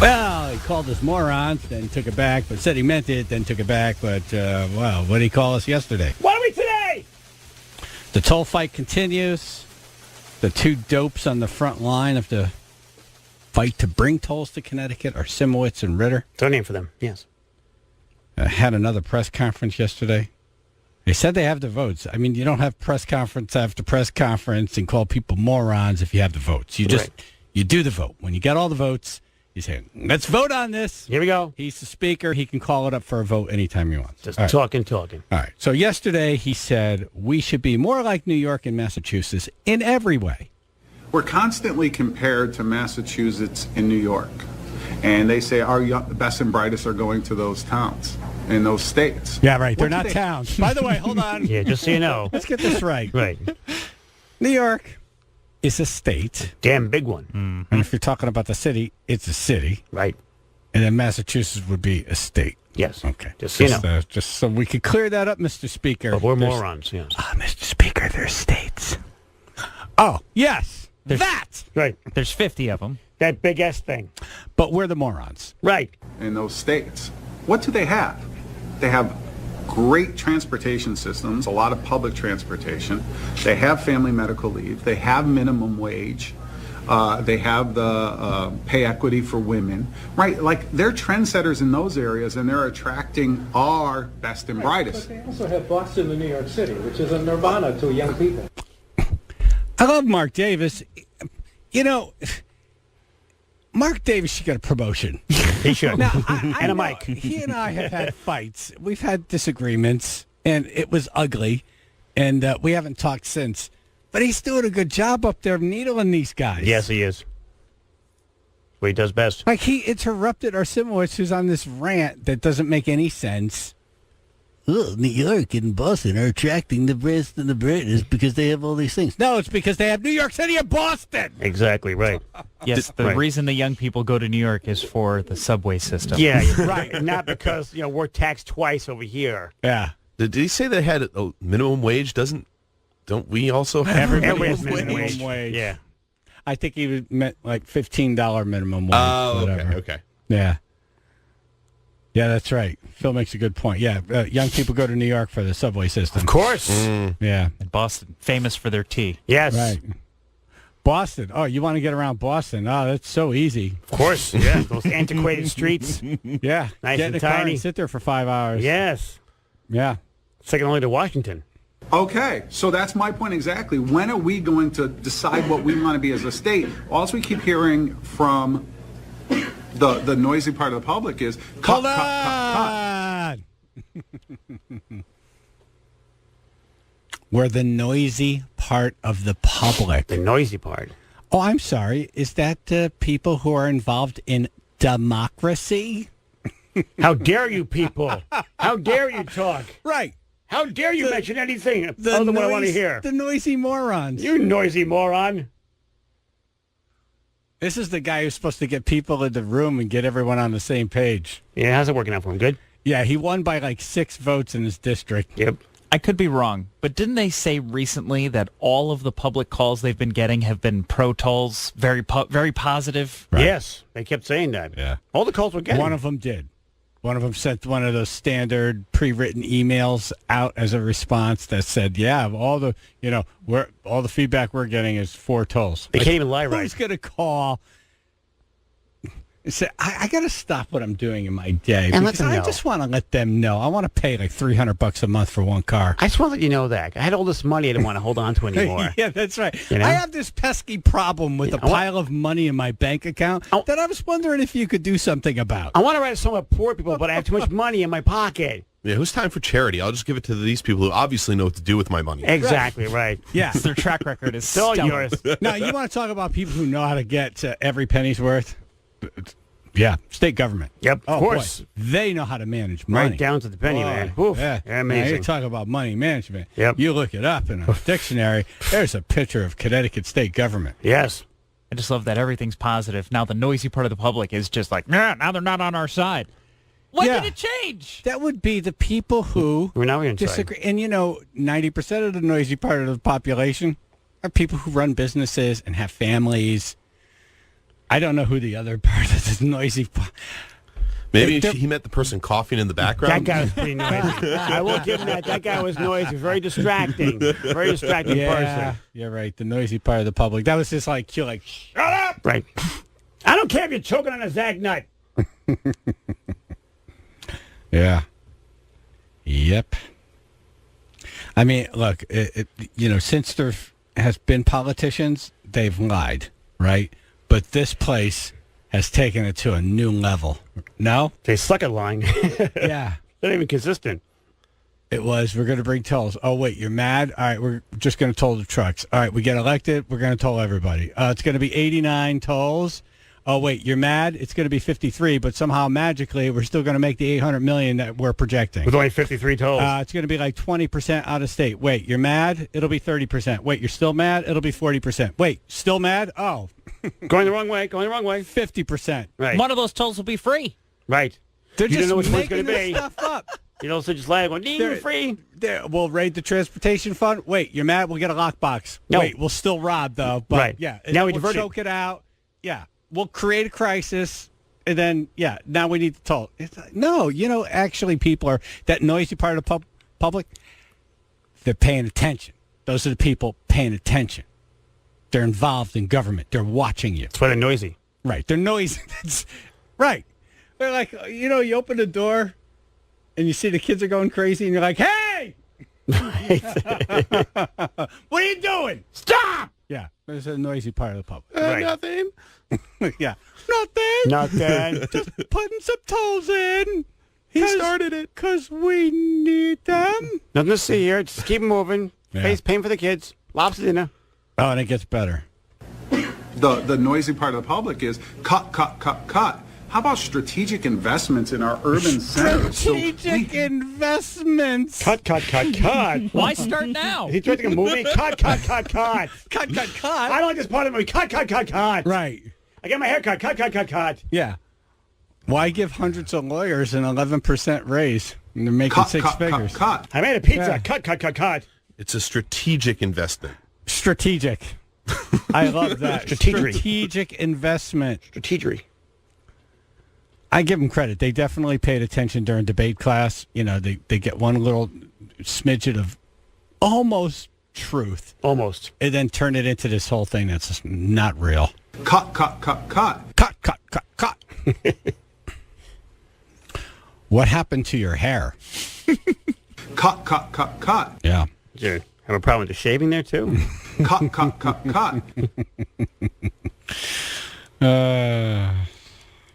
Well, he called us morons, then took it back, but said he meant it, then took it back. But, well, what did he call us yesterday? What are we today? The toll fight continues. The two dopes on the front line of the fight to bring tolls to Connecticut are Simowitz and Ritter. It's our name for them, yes. Had another press conference yesterday. They said they have the votes. I mean, you don't have press conference after press conference and call people morons if you have the votes. You just, you do the vote. When you get all the votes, you say, let's vote on this. Here we go. He's the speaker. He can call it up for a vote anytime he wants. Just all right. talking. All right. So yesterday he said we should be more like New York and Massachusetts in every way. We're constantly compared to Massachusetts and New York. And they say our best and brightest are going to those towns in those states. Yeah, right. They're not towns. By the way, hold on. Yeah, just so you know. Let's get this right. Right. New York is a state. Damn big one. Mm-hmm. And if you're talking about the city, it's a city. Right. And then Massachusetts would be a state. Yes. Okay. Just so you know. Just so we could clear that up, Mr. Speaker. But we're morons, yes. Mr. Speaker, there's states. Oh, yes. Right. There's 50 of them. That big S thing. But we're the morons. Right. In those states. What do they have? They have great transportation systems, a lot of public transportation. They have family medical leave. They have minimum wage. They have the pay equity for women. Right, like they're trendsetters in those areas, and they're attracting our best and brightest. But they also have Boston and New York City, which is a nirvana to young people. I love Mark Davis. You know, Mark Davis should get a promotion. He should. Now, and a mic. He and I have had fights. We've had disagreements, and it was ugly, and we haven't talked since. But he's doing a good job up there needling these guys. Yes, he is. What he does best. Like, he interrupted our Simowitz, who's on this rant that doesn't make any sense. Oh, New York and Boston are attracting the best and the brightest because they have all these things. No, it's because they have New York City and Boston. Exactly, right. Yes, the reason the young people go to New York is for the subway system. Yeah, right. Not because, we're taxed twice over here. Yeah. Did he say they had a minimum wage? Don't we also have Everybody has minimum wage. Yeah. I think he meant like $15 minimum wage. Oh, whatever. okay. Yeah. Yeah, that's right. Phil makes a good point. Yeah, young people go to New York for the subway system. Of course. Yeah. And Boston, famous for their tea. Yes. Right. Boston. Oh, you want to get around Boston? Oh, that's so easy. Of course. Yeah. Those antiquated streets. Yeah. Nice Get in and a car tiny. and sit there for 5 hours. Yes. Yeah. Second only to Washington. Okay, so that's my point exactly. When are we going to decide what we want to be as a state? All we keep hearing from the noisy part of the public is cut, Hold on. We're the noisy part of the public. The noisy part. Oh, I'm sorry. Is that people who are involved in democracy? How dare you people? How dare you talk? Right. How dare you mention anything other than what I want to hear? The noisy morons. You noisy moron. This is the guy who's supposed to get people in the room and get everyone on the same page. Yeah, how's it working out for him? Good? Yeah, he won by like 6 votes in his district. Yep. I could be wrong, but didn't they say recently that all of the public calls they've been getting have been pro-tolls, very positive? Right. Yes, they kept saying that. Yeah. All the calls were getting. One of them did. One of them sent one of those standard pre-written emails out as a response that said, "Yeah, all the feedback we're getting is 4 tolls." They can't even lie right. Who's going to call and say, I got to stop what I'm doing in my day And let because them I know. just want to let them know. I want to pay like $300 a month for one car. I just want to let you know that. I had all this money I didn't want to hold on to anymore. Yeah, that's right. You know? I have this pesky problem with a pile of money in my bank account that I was wondering if you could do something about. I want to write a song about poor people, but I have too much money in my pocket. Yeah, who's time for charity? I'll just give it to these people who obviously know what to do with my money. Exactly, right. Yeah. Their track record is It's all stellar. yours. Now, you want to talk about people who know how to get every penny's worth? Yeah, state government. Yep, of course. Boy, they know how to manage money. Right down to the penny, Boy, man. Oof, yeah. amazing. Now, you talk about money management. Yep. You look it up in a dictionary, there's a picture of Connecticut state government. Yes. I just love that everything's positive. Now the noisy part of the public is just like, nah, now they're not on our side. When Yeah. did it change? That would be the people who We're now inside. disagree. And, 90% of the noisy part of the population are people who run businesses and have families. I don't know who the other part of this noisy. Maybe he met the person coughing in the That background. guy was pretty noisy. I will give him that. That guy was noisy. Very distracting. Very distracting person. You're right. The noisy part of the public. That was just like you're like, shut up. Right. I don't care if you're choking on a Zag nut. Yeah. Yep. I mean, look, since there has been politicians, they've lied, right? But this place has taken it to a new level. No? They suck at lying. Yeah. They're not even consistent. It was, we're going to bring tolls. Oh, wait, you're mad? All right, we're just going to toll the trucks. All right, we get elected, we're going to toll everybody. It's going to be 89 tolls. Oh, wait, you're mad? It's going to be 53, but somehow magically we're still going to make the $800 million that we're projecting. With only 53 tolls. It's going to be like 20% out of state. Wait, you're mad? It'll be 30%. Wait, you're still mad? It'll be 40%. Wait, still mad? Oh. Going the wrong way. 50%. Right. One of those tolls will be free. Right. They're You just don't know which one's making gonna this be. stuff up. You know, so just like, well, you're free. We'll raid the transportation fund. Wait, you're mad? We'll get a lockbox. No. Wait, we'll still rob, though. But, Right. yeah. Now we we'll divert it. choke it out. Yeah. We'll create a crisis. And then, yeah, now we need to toll. It's like, no, actually people are, that noisy part of the public, they're paying attention. Those are the people paying attention. They're involved in government. They're watching you. That's why they're noisy. Right. They're noisy. That's right. They're like, you open the door and you see the kids are going crazy and you're like, hey! What are you doing? Stop! Yeah. There's a noisy part of the public. Right. Nothing. Yeah. Nothing. Nothing. Just putting some tolls in. He started it. Because we need them. Nothing to see here. Just keep moving. Yeah. Face pain for the kids. Lobster dinner. Oh, and it gets better. The noisy part of the public is cut. How about strategic investments in our urban centers? Strategic investments. Cut. Why start now? Is he directing a movie? Cut. Cut. I don't like this part of the movie. Cut. Right. I get my hair cut. Cut. Yeah. Why give hundreds of lawyers an 11% raise? And they're making six figures. Cut. I made a pizza. Yeah. Cut. It's a strategic investment. Strategic. I love that. Strategic investment. Strategery. I give them credit. They definitely paid attention during debate class. They get one little smidget of almost truth. Almost. And then turn it into this whole thing that's just not real. Cut. Cut. What happened to your hair? Cut. Yeah. Did you have a problem with the shaving there, too? Cut.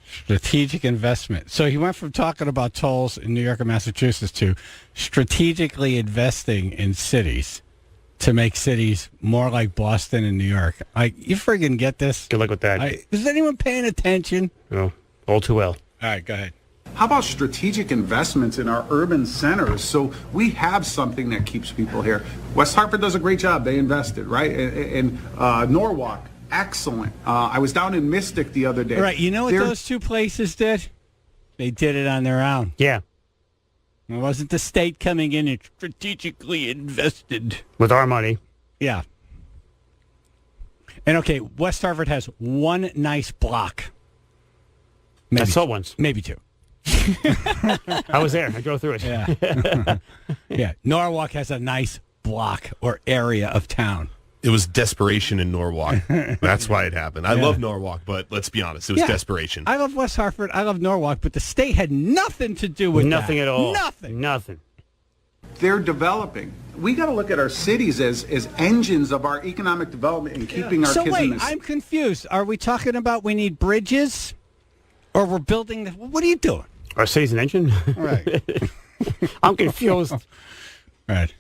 Strategic investment. So he went from talking about tolls in New York and Massachusetts to strategically investing in cities to make cities more like Boston and New York. You friggin' get this? Good luck with that. Is anyone paying attention? No. All too well. All right, go ahead. How about strategic investments in our urban centers so we have something that keeps people here? West Hartford does a great job. They invested, right? In Norwalk, excellent. I was down in Mystic the other day. Right, you know what those two places did? They did it on their own. Yeah. It wasn't the state coming in and strategically invested. With our money. Yeah. And okay, West Hartford has one nice block. Maybe, I saw once. Maybe two. I was there. I drove through it. Yeah. Yeah. Norwalk has a nice block or area of town. It was desperation in Norwalk. That's why it happened. I love Norwalk, but let's be honest, it was desperation. I love West Hartford. I love Norwalk, but the state had nothing to do with Nothing that. at all. Nothing. They're developing. We got to look at our cities as engines of our economic development and keeping our So kids wait, in this. I'm confused. Are we talking about we need bridges? Or we're building... What are you doing? Our city's an engine? Right. I'm confused. Right.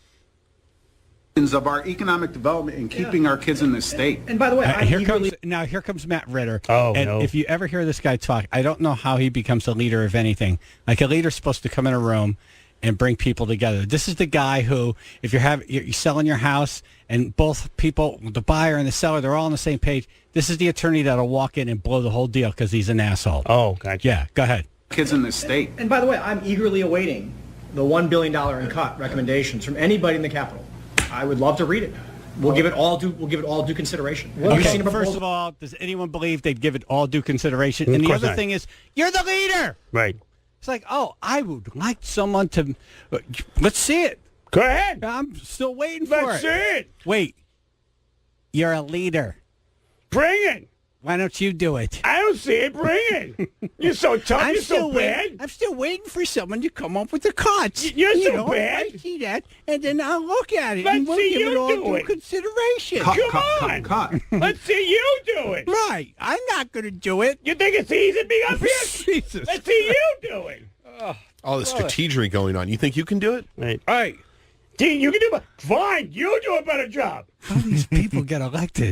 Of our economic development and keeping our kids in this state. And by the way, Here comes Matt Ritter. Oh, and no. if you ever hear this guy talk, I don't know how he becomes a leader of anything. Like a leader's supposed to come in a room and bring people together. This is the guy who, if you're selling your house and both people, the buyer and the seller, they're all on the same page, this is the attorney that'll walk in and blow the whole deal because he's an asshole. Oh, gotcha. Yeah, go ahead. Kids in this state. and by the way, I'm eagerly awaiting the $1 billion in cut recommendations from anybody in the Capitol. I would love to read it. We'll give it all due consideration. Have you Okay, seen a first proposal? of all, does anyone believe they'd give it all due consideration? And the course other not. thing is, you're the leader. Right. It's like, oh, I would like someone to. Let's see it. Go ahead. I'm still waiting for Let's see it. it. Wait. You're a leader. Bring it. Why don't you do it? I don't see it. Bring it. You're so tough. You're so bad. I'm still waiting for someone to come up with the cuts. You're so know, bad. I see that, and then I'll look at it, Let's and we'll see give you it all do due it. consideration. Cut. Let's see you do it. Right. I'm not going to do it. You think it's easy being up here? Jesus. Let's see you do it. All the strategery going on. You think you can do it? Right. All right. Dean, you can do it. Fine. You do a better job. How do these people get elected?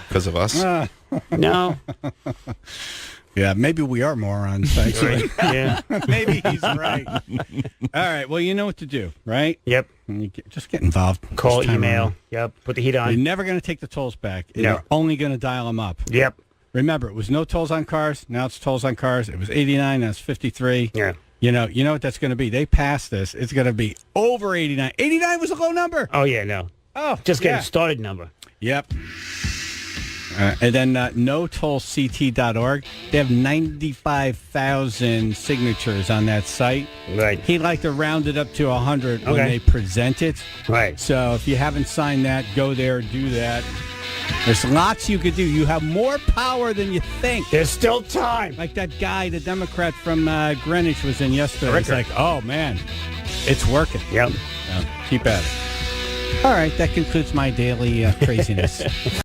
Because of us? No. Yeah, maybe we are morons, actually. Yeah. Maybe he's right. All right, well, you know what to do, right? Yep. Just get involved. Call, this time email. around. Yep. Put the heat You're on. never going to take the tolls back. No. You're only going to dial them up. Yep. Remember, it was no tolls on cars. Now it's tolls on cars. It was 89. Now it's 53. Yeah. You know what that's going to be. They passed this. It's going to be over 89. 89 was a low number. Oh, yeah, no. Oh, Just getting yeah. started number. Yep. And then NOTOLLSCT.org. They have 95,000 signatures on that site. Right. He'd like to round it up to 100 when Okay. they present it. Right. So if you haven't signed that, go there, do that. There's lots you could do. You have more power than you think. There's still time. Like that guy, the Democrat from Greenwich was in yesterday. It's Ricker. like, oh, man, it's working. Yep. Keep at it. All right, that concludes my daily craziness.